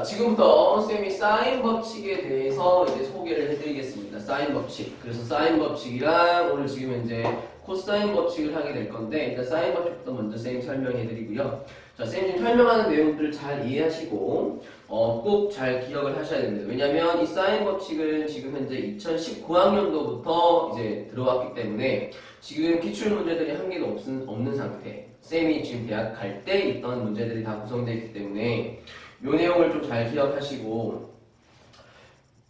지금부터 쌤이 사인 법칙에 대해서 이제 소개를 해드리겠습니다. 사인 법칙. 그래서 사인 법칙이랑 오늘 지금 현재 코사인 법칙을 하게 될 건데, 일단 사인 법칙부터 먼저 쌤이 설명해드리고요. 자, 쌤이 지금 설명하는 내용들을 잘 이해하시고, 꼭 잘 기억을 하셔야 됩니다. 왜냐면 이 사인 법칙은 지금 현재 2019학년도부터 이제 들어왔기 때문에, 지금 기출 문제들이 한 개도 없는 상태. 쌤이 지금 대학 갈 때 있던 문제들이 다 구성되어 있기 때문에 이 내용을 좀 잘 기억하시고,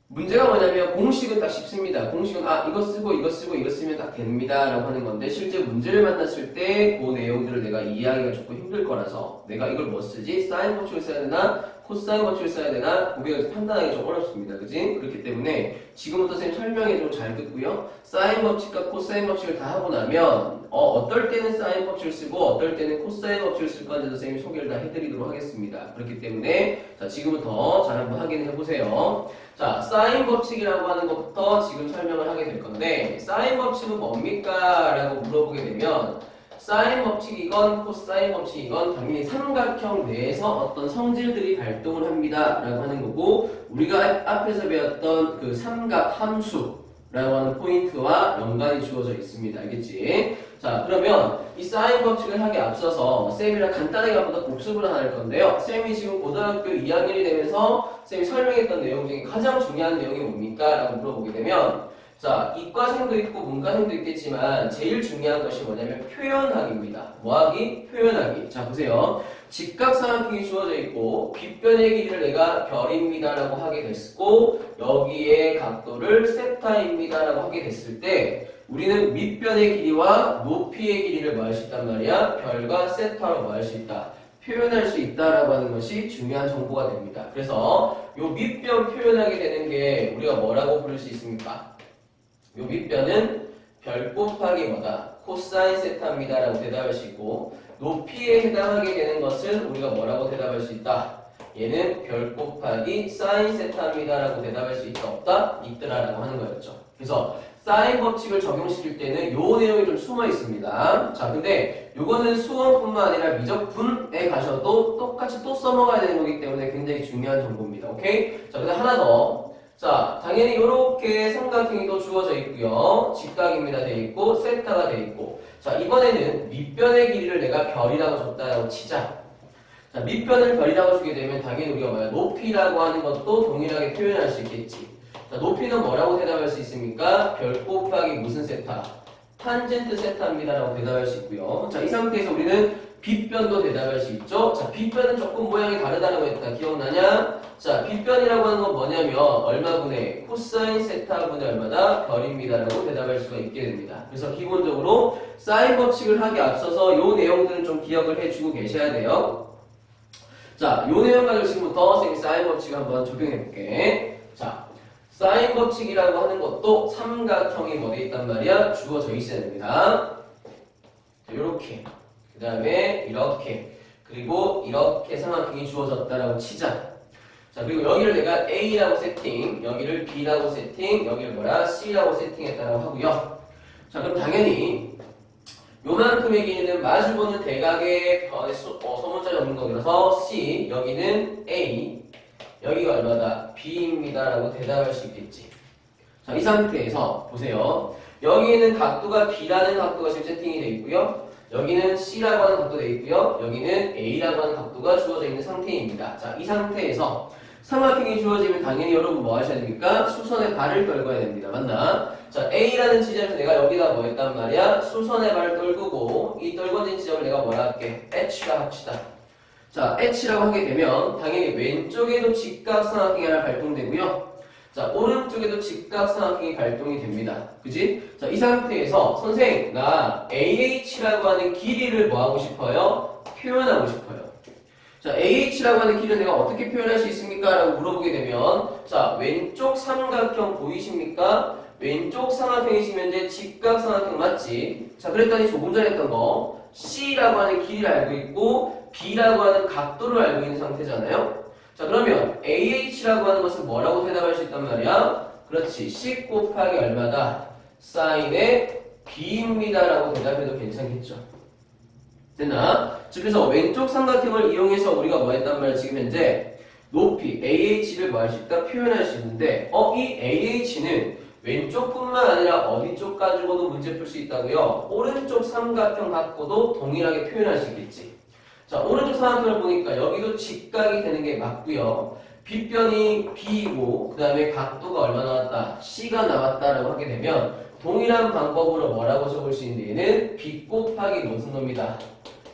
문제가 뭐냐면 공식은 딱 쉽습니다. 공식은 이거 쓰고 이거 쓰고 이거 쓰면 딱 됩니다 라고 하는 건데, 실제 문제를 만났을 때 그 내용들을 내가 이해하기가 조금 힘들 거라서 내가 이걸 뭐 쓰지? 사인 법칙을 써야 되나? 코사인 법칙을 써야 되나? 그게 판단하기 좀 어렵습니다. 그지? 그렇기 때문에 지금부터 쌤 설명해 좀 잘 듣고요. 사인 법칙과 코사인 법칙을 다 하고 나면 어떨 때는 사인 법칙을 쓰고 어떨 때는 코사인 법칙을 쓸 건지도 쌤이 소개를 다 해드리도록 하겠습니다. 그렇기 때문에 자, 지금부터 잘 한번 확인해 보세요. 자, 사인 법칙이라고 하는 것부터 지금 설명을 하게 될 건데, 사인 법칙은 뭡니까? 라고 물어보게 되면 사인 법칙이건 코사인 법칙이건 당연히 삼각형 내에서 어떤 성질들이 발동을 합니다 라고 하는 거고, 우리가 앞에서 배웠던 그 삼각 함수 라고 하는 포인트와 연관이 주어져 있습니다. 알겠지? 자, 그러면 이 사인 법칙을 하기 앞서서 쌤이랑 간단하게 한번 더 복습을 하나 할 건데요. 쌤이 지금 고등학교 2학년이 되면서 쌤이 설명했던 내용 중에 가장 중요한 내용이 뭡니까? 라고 물어보게 되면, 자, 이과생도 있고 문과생도 있겠지만 제일 중요한 것이 뭐냐면 표현하기입니다. 뭐하기? 표현하기. 자, 보세요. 직각삼각형이 주어져 있고 빗변의 길이를 내가 별입니다 라고 하게 됐고, 여기에 각도를 세타입니다 라고 하게 됐을 때 우리는 밑변의 길이와 높이의 길이를 뭐 할 수 있단 말이야? 별과 세타로 뭐 할 수 있다? 표현할 수 있다라고 하는 것이 중요한 정보가 됩니다. 그래서 요 밑변 표현하게 되는 게 우리가 뭐라고 부를 수 있습니까? 요 밑변은 별 곱하기 뭐다? 코사인 세타입니다 라고 대답할 수 있고, 높이에 해당하게 되는 것은 우리가 뭐라고 대답할 수 있다? 얘는 별 곱하기 사인 세타입니다 라고 대답할 수 있다 없다? 있더라 라고 하는 거였죠. 그래서 사인 법칙을 적용시킬 때는 요 내용이 좀 숨어 있습니다. 자, 근데 요거는 수험뿐만 아니라 미적분에 가셔도 똑같이 또 써먹어야 되는 거기 때문에 굉장히 중요한 정보입니다. 오케이? 자, 근데 하나 더. 자, 당연히 이렇게 삼각형이 또 주어져 있고요. 직각입니다 돼 있고 세타가 돼 있고, 자, 이번에는 밑변의 길이를 내가 별이라고 줬다라고 치자. 자, 밑변을 별이라고 주게 되면 당연히 우리가 뭐야? 높이라고 하는 것도 동일하게 표현할 수 있겠지. 자, 높이는 뭐라고 대답할 수 있습니까? 별 곱하기 무슨 세타? 탄젠트 세타입니다 라고 대답할 수 있고요. 자, 이 상태에서 우리는 빗변도 대답할 수 있죠. 자, 빗변은 조금 모양이 다르다고 했다. 기억나냐? 자, 빗변이라고 하는 건 뭐냐면 얼마분의 코사인 세타분의 얼마다? 별입니다 라고 대답할 수가 있게 됩니다. 그래서 기본적으로 사인 법칙을 하기 앞서서 요 내용들은 좀 기억을 해주고 계셔야 돼요. 자, 요 내용 가지고 지금부터 쌤이 사인 법칙을 한번 적용해 볼게. 자, 사인 법칙이라고 하는 것도 삼각형이 어디에 있단 말이야? 주어져 있어야 됩니다. 자, 요렇게. 그 다음에 이렇게. 그리고 이렇게 삼각형이 주어졌다라고 치자. 자, 그리고 여기를 내가 A라고 세팅, 여기를 B라고 세팅, 여기를 뭐라? C라고 세팅했다라고 하고요. 자, 그럼 당연히 요만큼의 길이는 마주보는 대각의 소문자리 없는 거라서 C, 여기는 A, 여기가 얼마다? B입니다 라고 대답할 수 있겠지. 자, 이 상태에서 보세요. 여기는 각도가 B라는 각도가 지금 세팅이 되어 있고요. 여기는 C라고 하는 각도가 되어 있고요. 여기는 A라고 하는 각도가 주어져 있는 상태입니다. 자, 이 상태에서 삼각형이 주어지면 당연히 여러분 뭐 하셔야 됩니까? 수선의 발을 떨궈야 됩니다. 맞나? 자, A라는 지점에서 내가 여기다 뭐 했단 말이야? 수선의 발을 떨구고, 이 떨궈진 지점을 내가 뭐라 할게? H라 합시다. 자, H라고 하게 되면 당연히 왼쪽에도 직각삼각형이 하나 발동되고요. 자, 오른쪽에도 직각삼각형이 발동이 됩니다. 그지? 자, 이 상태에서 선생, 나 AH라고 하는 길이를 뭐 하고 싶어요? 표현하고 싶어요. 자, AH라고 하는 길이를 내가 어떻게 표현할 수 있습니까? 라고 물어보게 되면, 자, 왼쪽 삼각형 보이십니까? 왼쪽 삼각형이시면 이제 직각삼각형 맞지? 자, 그랬더니 조금 전에 했던 거 C라고 하는 길이를 알고 있고 B라고 하는 각도를 알고 있는 상태잖아요. 자, 그러면 AH라고 하는 것은 뭐라고 대답할 수 있단 말이야? 그렇지, C 곱하기 얼마다? 사인의 B입니다 라고 대답해도 괜찮겠죠. 됐나? 즉, 그래서 왼쪽 삼각형을 이용해서 우리가 뭐 했단 말이야? 지금 현재 높이 AH를 뭐 할 수 있다? 표현할 수 있는데 이 AH는 왼쪽뿐만 아니라 어디 쪽 가지고도 문제 풀 수 있다고요? 오른쪽 삼각형 갖고도 동일하게 표현할 수 있겠지. 자, 오른쪽 삼각형을 보니까 여기도 직각이 되는 게 맞고요. 빗변이 B이고 그 다음에 각도가 얼마 나왔다? C가 나왔다라고 하게 되면 동일한 방법으로 뭐라고 적을 수 있는데 얘는 B 곱하기 무슨 놈이다?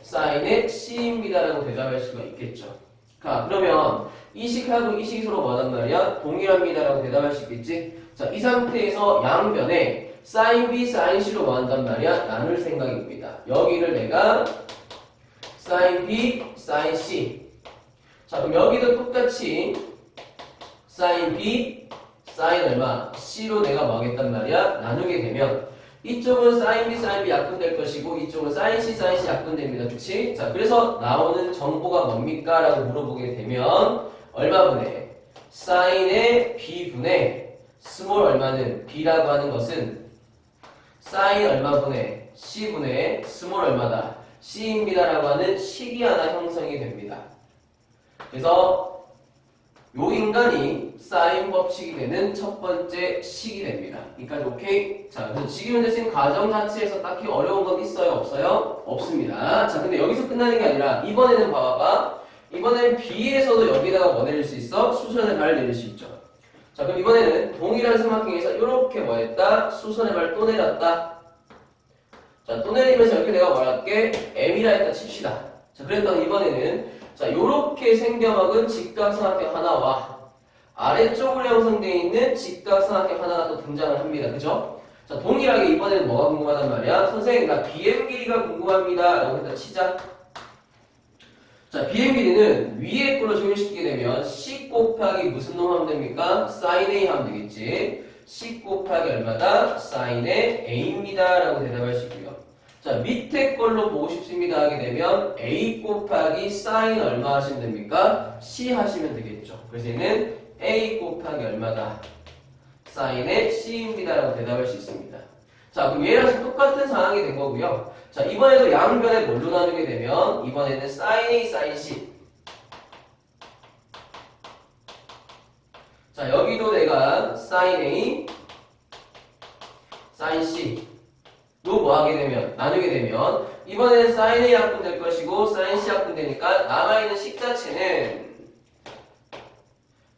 사인의 C입니다 라고 대답할 수가 있겠죠. 자, 그러면 이 식하고 이 식이 서로 뭐단 말이야? 동일합니다 라고 대답할 수 있겠지? 자, 이 상태에서 양변에 sin B, sin C로 뭐 한단 말이야? 나눌 생각입니다. 여기를 내가 sin B, sin C. 자, 그럼 여기도 똑같이 sin B, sin 얼마? C로 내가 뭐 하겠단 말이야? 나누게 되면 이쪽은 sin B, sin B 약분될 것이고 이쪽은 sin C, sin C 약분됩니다. 그치? 자, 그래서 나오는 정보가 뭡니까? 라고 물어보게 되면 얼마분의 sin의 B분의 스몰 얼마는 B라고 하는 것은 sin 얼마분의 C분의 스몰 얼마다? C입니다 라고 하는 식이 하나 형성이 됩니다. 그래서 요 인간이 사인 법칙이 되는 첫 번째 식이 됩니다. 여기까지 오케이? 자, 그래서 지금 현재 쓴 과정 자체에서 딱히 어려운 건 있어요? 없어요? 없습니다. 자, 근데 여기서 끝나는 게 아니라 이번에는 봐봐봐. 이번에는 B에서도 여기다가 뭐 내릴 수 있어? 수선의 발을 내릴 수 있죠. 자, 그럼 이번에는 동일한 삼각형에서 이렇게 뭐 했다? 수선의 발 또 내렸다. 자, 또 내리면서 이렇게 내가 말할게. M이라 했다 칩시다. 자, 그랬더니 이번에는 자, 요렇게 생겨먹은 직각삼각형 하나와 아래쪽으로 형성되어 있는 직각삼각형 하나가 또 등장을 합니다. 그죠? 자, 동일하게 이번에는 뭐가 궁금하단 말이야? 선생님, 나 BM 길이가 궁금합니다. 라고 했다 치자. 자, BM 길이는 위에 걸로 적용시키게 되면 C 곱하기 무슨 놈 하면 됩니까? sin A 하면 되겠지. C 곱하기 얼마다? sin A입니다. 라고 대답할 수 있고요. 자, 밑에 걸로 보고 싶습니다 하게 되면 A 곱하기 sin 얼마 하시면 됩니까? C 하시면 되겠죠. 그래서 얘는 A 곱하기 얼마다? sin의 C입니다 라고 대답할 수 있습니다. 자, 그럼 얘랑 똑같은 상황이 된 거고요. 자, 이번에도 양변에 뭘로 나누게 되면 이번에는 sin A, sin C. 자, 여기도 내가 sin A, sin C 요 뭐 하게 되면 나누게 되면 이번에는 sin A 약분될 것이고 sin C 약분되니까 남아있는 식 자체는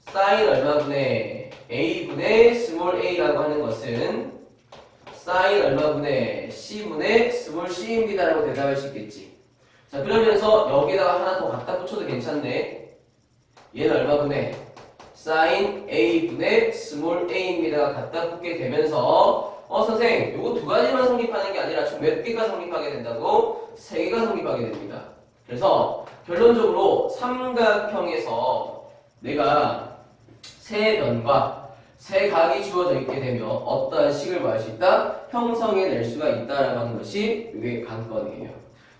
sin 얼마분의 A분의 스몰 A라고 하는 것은 sin 얼마분의 C분의 스몰 C입니다 라고 대답할 수 있겠지. 자, 그러면서 여기다가 하나 더 갖다 붙여도 괜찮네. 얘는 얼마분의 sin A분의 스몰 A입니다가 갖다 붙게 되면서 선생님, 요거 두 가지만 성립하는 게 아니라 총 몇 개가 성립하게 된다고? 세 개가 성립하게 됩니다. 그래서 결론적으로 삼각형에서 내가 세 변과 세 각이 주어져 있게 되면 어떠한 식을 뭐 할 수 있다? 형성해낼 수가 있다라고 하는 것이 이게 관건이에요.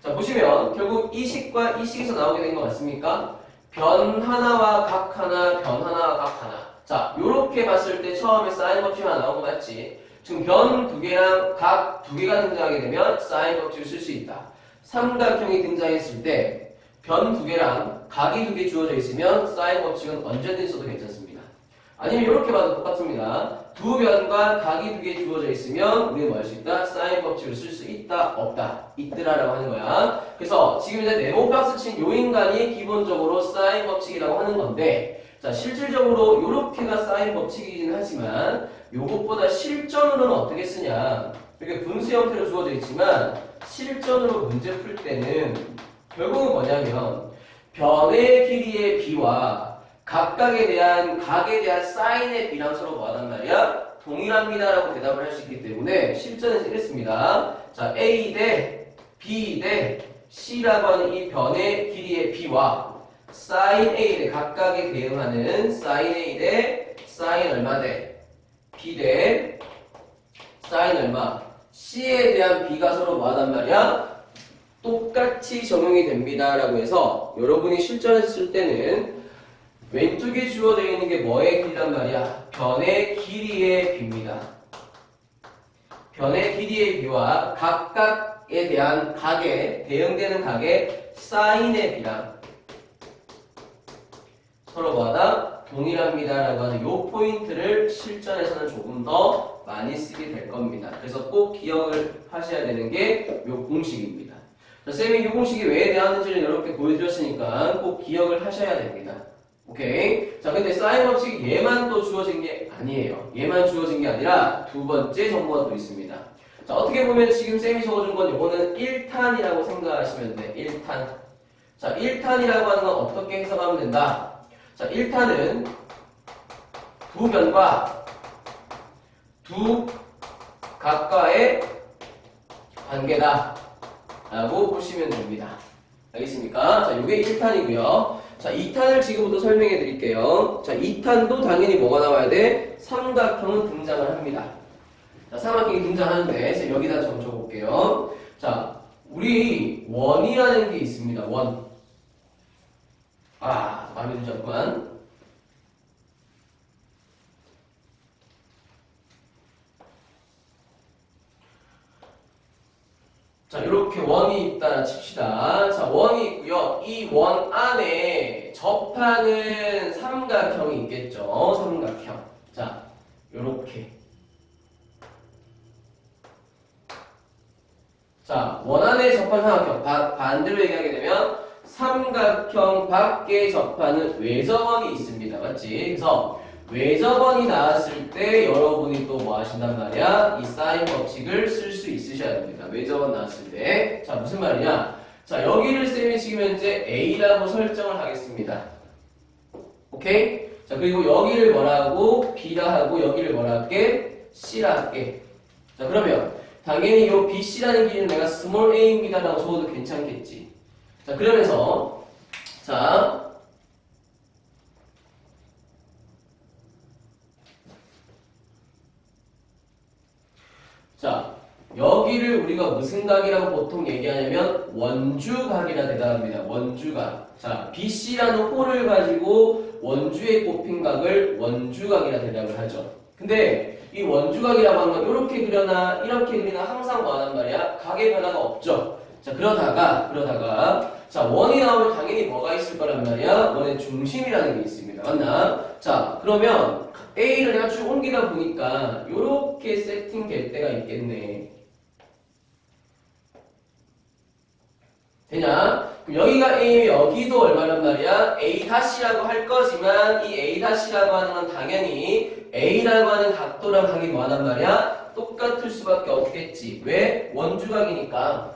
자, 보시면 결국 이 식과 이 식에서 나오게 된 것 같습니까? 변 하나와 각 하나, 변 하나와 각 하나. 자, 요렇게 봤을 때 처음에 사인 법칙 하나 나온 거 맞지? 지금 변 두 개랑 각 두 개가 등장하게 되면 사인 법칙을 쓸 수 있다. 삼각형이 등장했을 때 변 두 개랑 각이 두 개 주어져 있으면 사인 법칙은 언제든 써도 괜찮습니다. 아니면 이렇게 봐도 똑같습니다. 두 변과 각이 두 개 주어져 있으면 우리는 뭐 할 수 있다? 사인 법칙을 쓸 수 있다? 없다? 있더라라고 하는 거야. 그래서 지금 이제 네모 박스 친 요 인간이 기본적으로 사인 법칙이라고 하는 건데 자, 실질적으로 요렇게가 사인 법칙이긴 하지만 요것보다 실전으로는 어떻게 쓰냐. 이렇게 분수 형태로 주어져 있지만 실전으로 문제 풀 때는 결국은 뭐냐면 변의 길이의 B와 각에 대한 사인의 B랑 서로 뭐하단 말이야? 동일합니다 라고 대답을 할 수 있기 때문에 실전에서 이랬습니다. 자, A 대 B 대 C라고 하는 이 변의 길이의 B와 sin A 대 각각에 대응하는 sin A 대 sin 얼마 대 B 대 sin 얼마 C에 대한 B가 서로 뭐하단 말이야? 똑같이 적용이 됩니다 라고 해서 여러분이 실전에서 쓸 때는 왼쪽에 주어져 있는 게 뭐의 길이란 말이야? 변의 길이의 B입니다. 변의 길이의 B와 각각에 대한 각에 대응되는 각의 사인의 B랑 서로마다 동일합니다라고 하는 이 포인트를 실전에서는 조금 더 많이 쓰게 될 겁니다. 그래서 꼭 기억을 하셔야 되는 게 이 공식입니다. 자, 쌤이 이 공식이 왜 나왔는지를 이렇게 보여드렸으니까 꼭 기억을 하셔야 됩니다. 오케이? 자, 근데 사인 법칙이 얘만 또 주어진 게 아니에요. 얘만 주어진 게 아니라 두 번째 정보가 또 있습니다. 자, 어떻게 보면 지금 쌤이 적어준 건 요거는 1탄이라고 생각하시면 돼. 1탄. 자, 1탄이라고 하는 건 어떻게 해석하면 된다? 자, 1탄은 두 변과 두 각과의 관계다 라고 보시면 됩니다. 알겠습니까? 자, 요게 1탄이고요. 자, 2탄을 지금부터 설명해 드릴게요. 자, 2탄도 당연히 뭐가 나와야 돼? 삼각형은 등장을 합니다. 자, 삼각형이 등장하는데 여기다 좀 적어볼게요. 자, 우리 원이라는 게 있습니다. 원. 마음에 들지 않구만. 자, 이렇게 원이 있다 칩시다. 자, 원이 있고요. 이 원 안에 접하는 삼각형이 있겠죠. 삼각형. 자, 요렇게. 자, 원 안에 접하는 삼각형. 반대로 얘기하게 되면 삼각형 밖에 접하는 외접원이 있습니다. 맞지? 그래서 외접원이 나왔을 때 여러분이 또 뭐 하신단 말이야? 이 사인 법칙을 쓸 수 있으셔야 됩니다. 외접원 나왔을 때. 자, 무슨 말이냐? 자, 여기를 쌤이 지금 현재 A라고 설정을 하겠습니다. 오케이? 자, 그리고 여기를 뭐라 하고? B라 하고 여기를 뭐라 할게? C라 할게. 자, 그러면 당연히 이 BC라는 길이는 내가 스몰 a입니다 라고 적어도 괜찮겠지. 자, 그러면서 자, 여기를 우리가 무슨 각이라고 보통 얘기하냐면 원주각이라 대답합니다. 원주각. 자, BC라는 홀을 가지고 원주에 꼽힌 각을 원주각이라 대답을 하죠. 근데 이 원주각이라고 하는 건 이렇게 그려나 이렇게 그리나 항상 뭐 하단 말이야? 각의 변화가 없죠. 자, 그러다가 자, 원이 나오면 당연히 뭐가 있을 거란 말이야? 원의 중심이라는 게 있습니다. 맞나? 자, 그러면 A를 내가 쭉 옮기다 보니까 이렇게 세팅될 때가 있겠네. 되냐? 그럼 여기가 A면 여기도 얼마란 말이야? A-라고 할 거지만 이 A-라고 하는 건 당연히 A라고 하는 각도랑 각이 뭐 하단 말이야? 똑같을 수밖에 없겠지. 왜? 원주각이니까.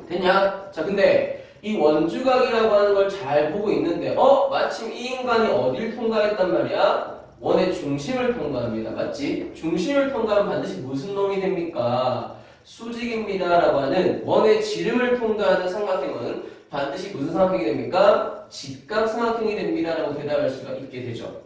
됐냐? 자, 근데 이 원주각이라고 하는 걸 잘 보고 있는데 마침 이 인간이 어딜 통과했단 말이야? 원의 중심을 통과합니다. 맞지? 중심을 통과하면 반드시 무슨 놈이 됩니까? 수직입니다 라고 하는 원의 지름을 통과하는 삼각형은 반드시 무슨 삼각형이 됩니까? 직각삼각형이 됩니다 라고 대답할 수가 있게 되죠.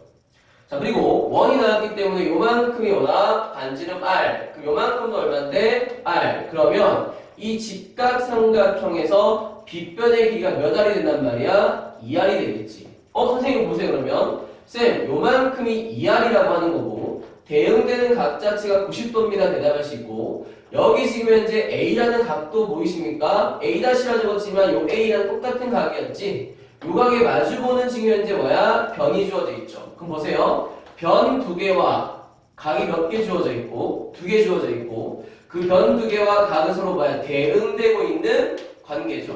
자, 그리고 원이 나왔기 때문에 요만큼이 원화 반지름 R. 그럼 요만큼도 얼마인데? R. 그러면 이 직각삼각형에서 빗변의 길이가 몇 R이 된단 말이야? 2R이 되겠지. 선생님 보세요 그러면. 쌤, 요만큼이 2R이라고 하는 거고 대응되는 각 자체가 90도입니다 대답할 수 있고 여기 지금 현재 A라는 각도 보이십니까? A-라 적었지만 요 A랑 똑같은 각이었지? 요 각에 마주보는 지금 현재 뭐야? 변이 주어져 있죠. 그럼 보세요. 변 두 개와 각이 몇 개 주어져 있고 두 개 주어져 있고 그 변 두 개와 각은 서로 뭐야? 대응되고 있는 관계죠.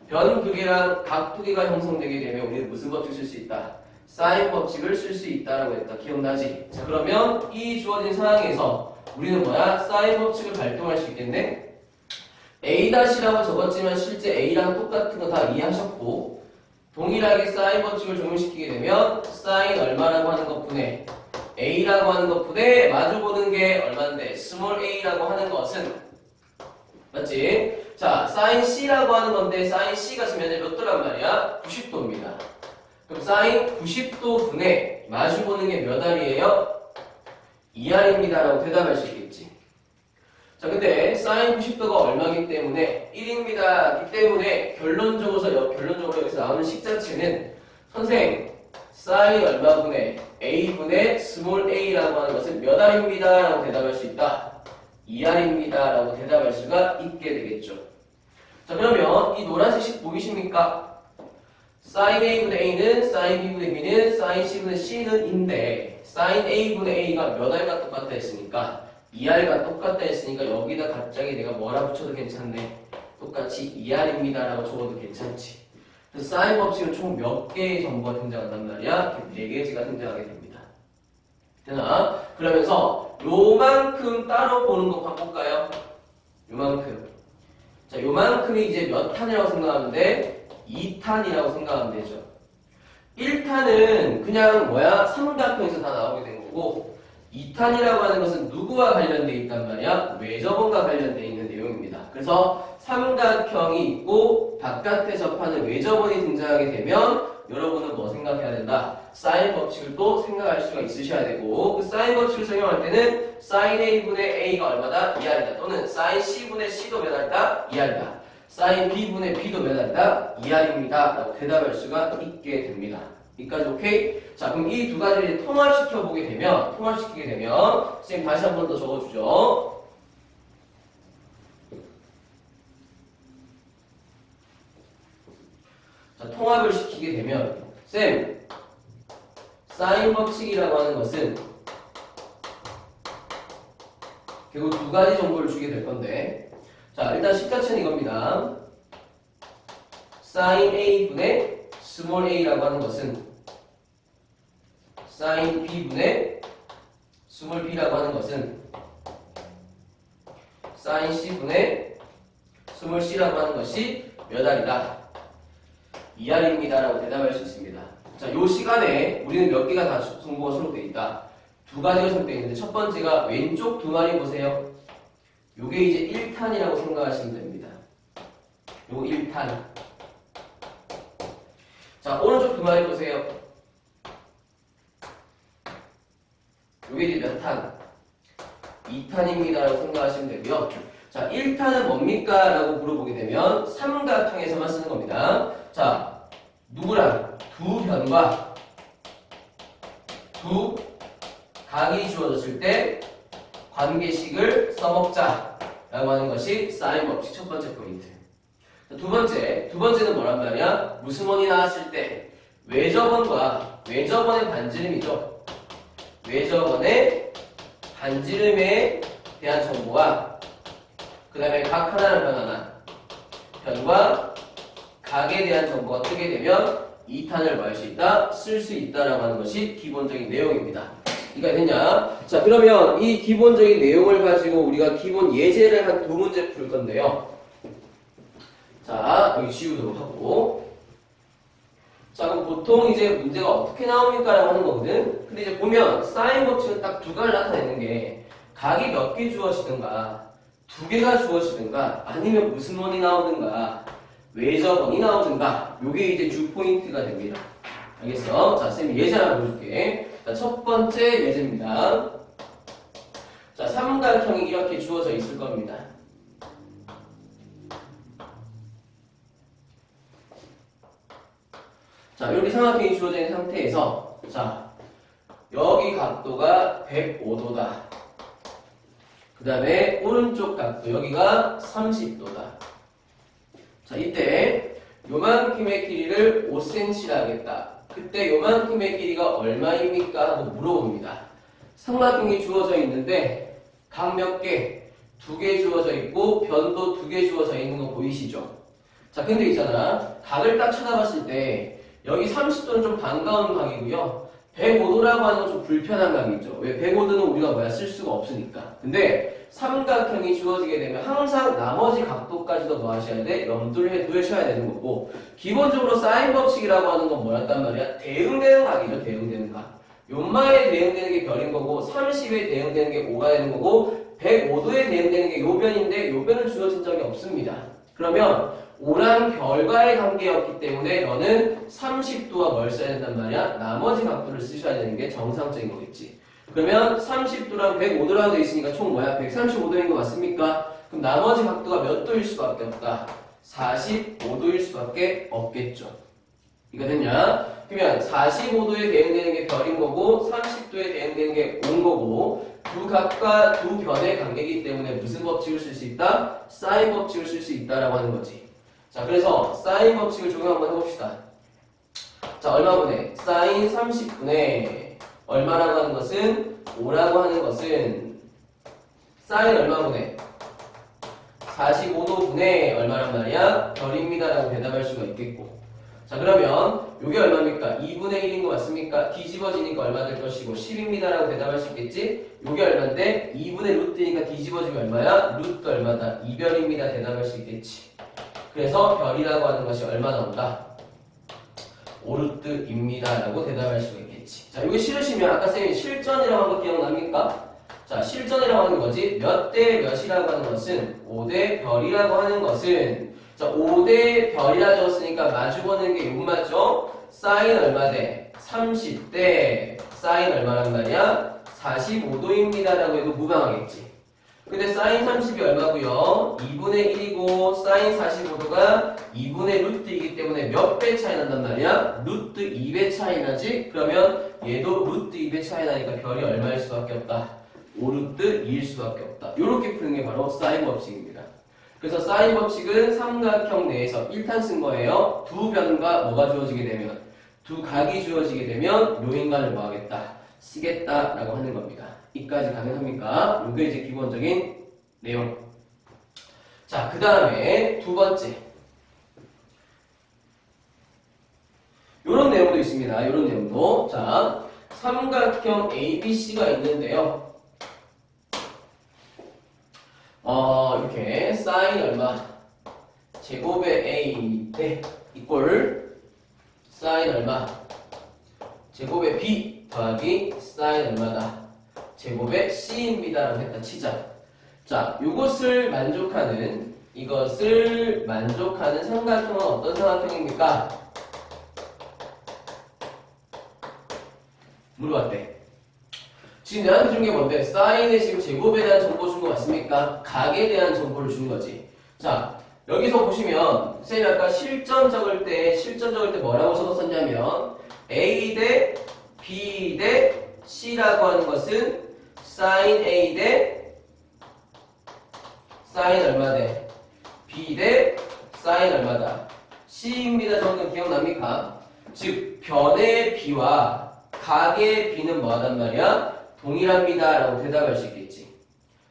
변 두 개랑 각 두 개가 형성되게 되면 우리는 무슨 법칙을 쓸 수 있다? 사인 법칙을 쓸 수 있다라고 했다. 기억나지? 자, 그러면 이 주어진 상황에서 우리는 뭐야? 사인 법칙을 발동할 수 있겠네? A-라고 적었지만 실제 A랑 똑같은 거 다 이해하셨고 동일하게 사인 법칙을 적용시키게 되면 사인 얼마라고 하는 것 분해 A라고 하는 것 분해 마주보는 게 얼마인데? 스몰 a라고 하는 것은 맞지? 자, 사인 C라고 하는 건데 사인 C가 지금 현재 몇 도란 말이야? 90도입니다. 그럼 사인 90도 분해 마주보는 게 몇 R이에요? 2R입니다 라고 대답할 수 있겠지. 자, 근데 사인 90도가 얼마기 때문에 1입니다. 이 때문에 결론적으로 여기서 나오는 식 자체는 선생 사인 얼마분의 a분의 스몰 a라고 하는 것은 몇 R입니다 라고 대답할 수 있다. 2R입니다 라고 대답할 수가 있게 되겠죠. 자, 그러면 이 노란색 식 보이십니까? sin A분의 A는 sin B분의 B는 sin C분의 C는 인데 sin A분의 A가 몇 R과 똑같다 했으니까 2R과 똑같다 했으니까 여기다 갑자기 내가 뭐라 붙여도 괜찮네. 똑같이 2R입니다 라고 적어도 괜찮지. 그래서 사인 법칙은 총 몇 개의 정보가 등장한단 말이야? 4개지가 등장하게 됩니다. 되나? 그러면서 요만큼 따로 보는 거 바꿀까요? 요만큼. 자, 요만큼이 이제 몇 탄이라고 생각하면 돼? 2탄이라고 생각하면 되죠. 1탄은 그냥 뭐야? 삼각형에서 다 나오게 된 거고 2탄이라고 하는 것은 누구와 관련되어 있단 말이야? 외접원과 관련되어 있는 내용입니다. 그래서 삼각형이 있고 바깥에 접하는 외접원이 등장하게 되면 여러분은 뭐 생각해야 된다? 사인 법칙을 또 생각할 수가 있으셔야 되고 그 사인 법칙을 적용할 때는 sin A분의 A가 얼마다? 2R이다. 또는 sin C분의 C도 몇 R이다? 2R이다. sin B분의 B도 몇 R이다? 2R입니다. 라고 대답할 수가 있게 됩니다. 여기까지 오케이? 자, 그럼 이 두 가지를 통합시키게 되면 선생님 다시 한 번 더 적어주죠. 자, 통합을 시키게 되면 쌤, 사인 법칙이라고 하는 것은 결국 두 가지 정보를 주게 될 건데 자, 일단 식자체는 이겁니다. sin A분의 스몰 a라고 하는 것은 sin B분의 스몰 b라고 하는 것은 sin C분의 스몰 c라고 하는 것이 몇 R이다? 2R입니다. 라고 대답할 수 있습니다. 자, 요 시간에 우리는 몇 개가 다 정보가 수록되어 있다. 두 가지가 수록되어 있는데 첫 번째가 왼쪽 두 마리 보세요. 요게 이제 1탄이라고 생각하시면 됩니다. 요거 1탄. 자, 오른쪽 두 마리 보세요. 요게 이제 몇 탄? 2탄입니다. 라고 생각하시면 되고요. 자, 1탄은 뭡니까? 라고 물어보게 되면 삼각형에서만 쓰는 겁니다. 자, 누구랑? 두 변과 두 각이 주어졌을 때 관계식을 써먹자 라고 하는 것이 사인 법칙 첫 번째 포인트. 자, 두 번째는 뭐란 말이야? 무슨 원이 나왔을 때 외접원과 외접원의 반지름이죠. 외접원의 반지름에 대한 정보와 그 다음에 각 하나를 변하나 변과 각에 대한 정보가 뜨게 되면 2탄을 뭐 할 수 있다? 쓸 수 있다라고 하는 것이 기본적인 내용입니다. 이해가 됐냐? 자, 그러면 이 기본적인 내용을 가지고 우리가 기본 예제를 한 두 문제 풀 건데요. 자, 여기 지우도록 하고. 자, 그럼 보통 이제 문제가 어떻게 나옵니까? 라고 하는 거거든. 근데 이제 보면 사인 법칙은 딱 두 가지를 나타내는 게 각이 몇 개 주어지든가 두 개가 주어지든가 아니면 무슨 원이 나오든가 외접원이 나오든가 요게 이제 주 포인트가 됩니다. 알겠어? 자, 쌤이 예제 하나 보여줄게. 자, 첫 번째 예제입니다. 자, 삼각형이 이렇게 주어져 있을 겁니다. 자, 이렇게 삼각형이 주어져 있는 상태에서 자, 여기 각도가 105도다. 그 다음에 오른쪽 각도 여기가 30도다. 자, 이때 요만큼의 길이를 5cm를 하겠다. 그때 요만큼의 길이가 얼마입니까? 하고 물어봅니다. 삼각형이 주어져 있는데 각 몇 개? 2개 주어져 있고 변도 2개 주어져 있는 거 보이시죠? 자, 근데 있잖아. 각을 딱 쳐다봤을 때 여기 30도는 좀 반가운 각이고요. 105도라고 하는 건 좀 불편한 각이죠. 왜? 105도는 우리가 뭐야? 쓸 수가 없으니까. 근데 삼각형이 주어지게 되면 항상 나머지 각도까지도 뭐 하셔야 돼? 염두를 두셔야 되는 거고 기본적으로 사인 법칙이라고 하는 건 뭐였단 말이야? 대응되는 각이죠. 대응되는 각. 요마에 대응되는 게 별인 거고 30에 대응되는 게 5가 되는 거고 105도에 대응되는 게 요 변인데 요 변은 주어진 적이 없습니다. 그러면 5란 별과의 관계였기 때문에 너는 30도와 뭘 써야 된단 말이야? 나머지 각도를 쓰셔야 되는 게 정상적인 거겠지. 그러면 30도랑 105도라고 되어 있으니까 총 뭐야? 135도인 거 맞습니까? 그럼 나머지 각도가 몇 도일 수밖에 없다? 45도일 수밖에 없겠죠. 이거 됐냐? 그러면 45도에 대응되는 게 별인 거고 30도에 대응되는 게 5인 거고 두 각과 두 변의 관계이기 때문에 무슨 법칙을 쓸 수 있다? 사인 법칙을 쓸 수 있다라고 하는 거지. 자, 그래서 사인 법칙을 적용 한번 해봅시다. 자, 얼마분의? 사인 30분의 얼마라고 하는 것은 5라고 하는 것은 사인 얼마분의? 45도분의 얼마란 말이야? 별입니다라고 대답할 수가 있겠고. 자, 그러면 요게 얼마입니까? 2분의 1인 거 맞습니까? 뒤집어지니까 얼마 될 것이고 10입니다라고 대답할 수 있겠지? 요게 얼마인데? 2분의 루트니까 뒤집어지면 얼마야? 루트 얼마다? 2별입니다. 대답할 수 있겠지. 그래서 별이라고 하는 것이 얼마 나온다? 5루트입니다. 라고 대답할 수가 있겠지. 자, 요게 싫으시면 아까 쌤이 실전이라고 한 거 기억납니까? 자, 실전이라고 하는 거지. 몇 대 몇이라고 하는 것은 5대 별이라고 하는 것은 자, 5대 별이라 적었으니까 마주보는 게 6 맞죠? 사인 얼마 대? 30대 사인 얼마란 말이야? 45도입니다. 라고 해도 무방하겠지. 근데 사인 30이 얼마고요? 2분의 1이고 사인 45도가 2분의 루트이기 때문에 몇 배 차이 난단 말이야? 루트 2배 차이 나지? 그러면 얘도 루트 2배 차이 나니까 별이 얼마일 수밖에 없다? 5루트 2일 수밖에 없다. 이렇게 푸는 게 바로 사인 법칙입니다. 그래서 사인 법칙은 삼각형 내에서 1탄 쓴 거예요. 두 변과 뭐가 주어지게 되면, 두 각이 주어지게 되면 요 인간을 뭐 하겠다? 쓰겠다라고 하는 겁니다. 이까지 가능합니까? 이게 이제 기본적인 내용. 자, 그 다음에 두 번째. 요런 내용도 있습니다. 요런 내용도. 자, 삼각형 ABC가 있는데요. 이렇게 사인 얼마 제곱의 A 대 이꼴 사인 얼마 제곱의 B 더하기 사인 얼마다 제곱의 C입니다 라고 했다 치자. 자, 이것을 만족하는 이것을 만족하는 삼각형은 어떤 삼각형입니까? 물어봤대. 지금 내한테 준 게 뭔데? 사인의 지금 제곱에 대한 정보 준 거 맞습니까? 각에 대한 정보를 준 거지. 자, 여기서 보시면 쌤이 아까 실전 적을 때 뭐라고 적었었냐면 A 대 B 대 C라고 하는 것은 사인 A 대 사인 얼마 대 B 대 사인 얼마다 C입니다. 정도 기억납니까? 즉 변의 B와 각의 B는 뭐하단 말이야? 동일합니다 라고 대답할 수 있겠지.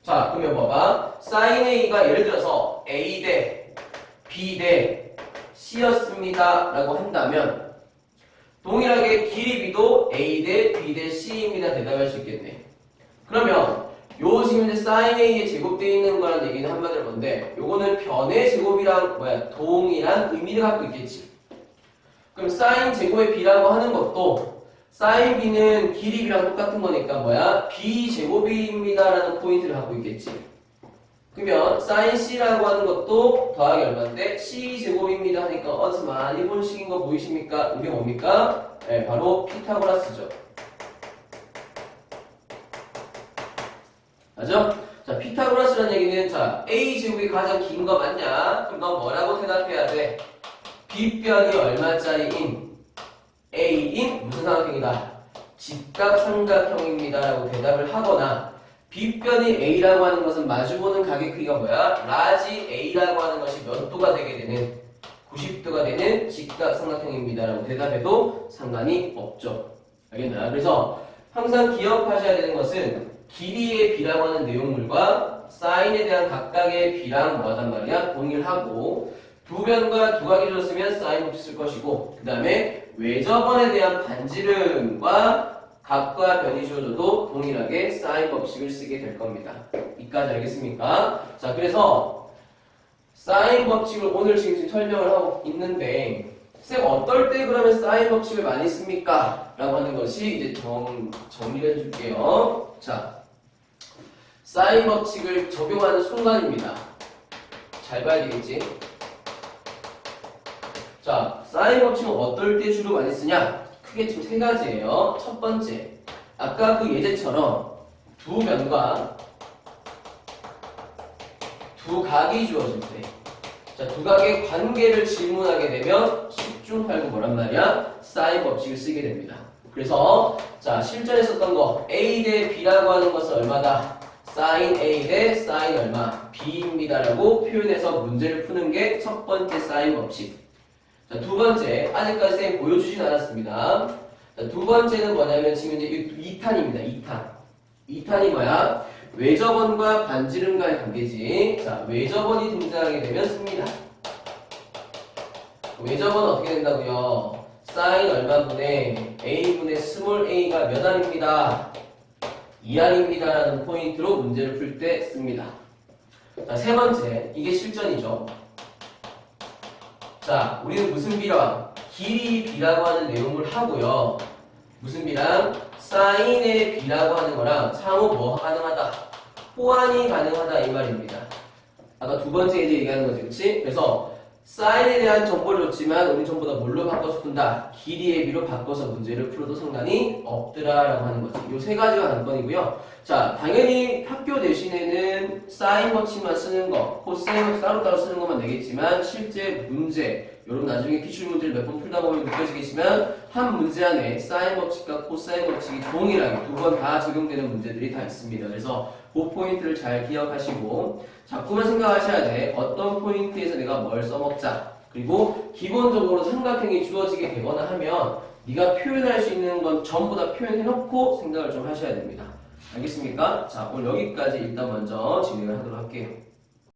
자, 그러면 봐봐. 사인 A가 예를 들어서 A 대 B 대 C였습니다 라고 한다면 동일하게 길이 B도 A 대 B 대 C입니다 대답할 수 있겠네. 그러면 요 지금 이제 사인 A에 제곱되어 있는 거라는 얘기는 한마디로 뭔데, 요거는 변의 제곱이랑 동일한 의미를 갖고 있겠지. 그럼 사인 제곱의 B라고 하는 것도 사인 B는 길이 B랑 똑같은 거니까 B 제곱입니다 라는 포인트를 갖고 있겠지. 그러면 사인 C라고 하는 것도 더하기 얼마인데 C 제곱입니다 하니까 어디서 많이 본 식인 거 보이십니까? 이게 뭡니까? 네, 바로 피타고라스죠. 맞죠? 자, 피타고라스라는 얘기는 자, A 제곱이 가장 긴 거 맞냐? 그럼 넌 뭐라고 대답해야 돼? B변이 얼마짜리인 A인 무슨 삼각형이다? 직각삼각형입니다 라고 대답을 하거나 B변이 A라고 하는 것은 마주보는 각의 크기가 라지 A라고 하는 것이 몇 도가 되게 되는 90도가 되는 직각삼각형입니다 라고 대답해도 상관이 없죠. 알겠나요? 그래서 항상 기억하셔야 되는 것은 길이의 B라고 하는 내용물과 사인에 대한 각각의 B랑 뭐하단 말이야? 동일하고 두 변과 두 각이 줬으면 사인 법칙 쓸 것이고 그 다음에 외접원에 대한 반지름과 각과 변이 주어져도 동일하게 사인 법칙을 쓰게 될 겁니다. 이까지 알겠습니까? 자, 그래서 사인 법칙을 오늘 지금 설명을 하고 있는데 쌤 어떨 때 그러면 사인 법칙을 많이 씁니까? 라고 하는 것이 이제 정리를 해줄게요. 자, 사인 법칙을 적용하는 순간입니다. 잘 봐야 되겠지? 자, 사인 법칙은 어떨 때 주로 많이 쓰냐? 크게 지금 세 가지예요. 첫 번째, 아까 그 예제처럼 두 면과 두 각이 주어질 때, 자, 두 각의 관계를 질문하게 되면 10중 8구 뭐란 말이야? 사인 법칙을 쓰게 됩니다. 그래서 자, 실전에 썼던 거 A 대 B라고 하는 것은 얼마다? 사인 A 대 사인 얼마? B입니다 라고 표현해서 문제를 푸는 게 첫 번째 사인 법칙. 자, 두 번째, 아직까지 쌤 보여주진 않았습니다. 자, 두 번째는 뭐냐면 지금 이제 2탄입니다. 2탄. 2탄이 뭐야? 외접원과 반지름과의 관계지. 자, 외접원이 등장하게 되면 씁니다. 외접원은 어떻게 된다고요? 사인 얼마분의 a분의 스몰 a가 몇 알입니다. 2알입니다 라는 포인트로 문제를 풀 때 씁니다. 자, 세 번째, 이게 실전이죠. 자, 우리는 무슨 비랑 길이 b라고 하는 내용을 하고요. 무슨 비랑 사인의 b라고 하는 거랑 상호 뭐가 가능하다? 호환이 가능하다 이 말입니다. 아까 두 번째 이제 얘기하는 거지, 그치? 그래서 사인에 대한 정보를 줬지만 우리 전부 다 뭘로 바꿔서 푼다? 길이의 b로 바꿔서 문제를 풀어도 상관이 없더라라고 하는 거지. 이 세 가지가 관건이고요. 자, 당연히 학교 대신에는 사인 법칙만 쓰는 거, 코사인 법칙 따로따로 쓰는 것만 되겠지만 실제 문제, 여러분 나중에 기출 문제를 몇 번 풀다 보면 느껴지겠지만 한 문제 안에 사인 법칙과 코사인 법칙이 동일하게 두 번 다 적용되는 문제들이 다 있습니다. 그래서 그 포인트를 잘 기억하시고 자꾸만 생각하셔야 돼. 어떤 포인트에서 내가 뭘 써먹자. 그리고 기본적으로 삼각형이 주어지게 되거나 하면 네가 표현할 수 있는 건 전부 다 표현해놓고 생각을 좀 하셔야 됩니다. 알겠습니까? 자, 오늘 여기까지 일단 먼저 진행을 하도록 할게요.